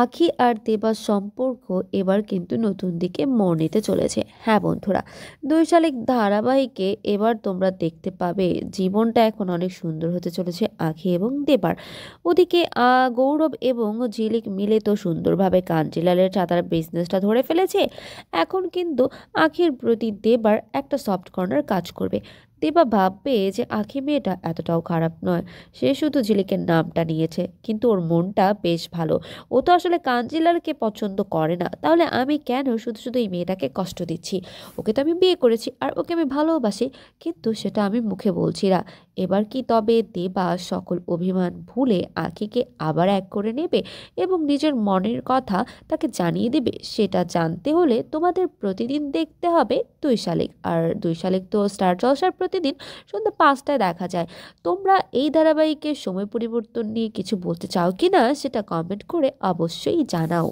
আখি আর দেবার সম্পর্ক এবার কিন্তু নতুন দিকে মোড় নিতে চলেছে। হ্যাঁ বন্ধুরা, দুই শালিক ধারাবাহিকে এবার তোমরা দেখতে পাবে জীবনটা এখন অনেক সুন্দর হতে চলেছে আখি এবং দেবার। ওদিকে গৌরব এবং ঝিলিক মিলে তো সুন্দরভাবে কাঞ্জিলালের ছাতার বিজনেসটা ধরে ফেলেছে। এখন কিন্তু আখির প্রতি দেবার একটা সফট কর্নার কাজ করবে। দেবা ভাববে যে আখি মেয়েটা এতটাও খারাপ নয়, সে শুধু ঝিলিকের নামটা নিয়েছে, কিন্তু ওর মনটা বেশ ভালো। ও তো আসলে কাঞ্জিলালকে পছন্দ করে না, তাহলে আমি কেন শুধু শুধু এই মেয়েটাকে কষ্ট দিচ্ছি? ওকে তো আমি বিয়ে করেছি আর ওকে আমি ভালোবাসি, কিন্তু সেটা আমি মুখে বলছি না। এবার কি তবে দেবা সকল অভিমান ভুলে আখিকে আবার এক করে নেবে এবং নিজের মনের কথা তাকে জানিয়ে দেবে? সেটা জানতে হলে তোমাদের প্রতিদিন দেখতে হবে দুই শালিক। আর দুই শালিক তো স্টার জলসার প্রতিদিন সন্ধ্যা 5টায় দেখা যায়। তোমরা এই ধারাবাহিকের সময় পরিবর্তন নিয়ে কিছু বলতে চাও কি না সেটা কমেন্ট করে অবশ্যই জানাও।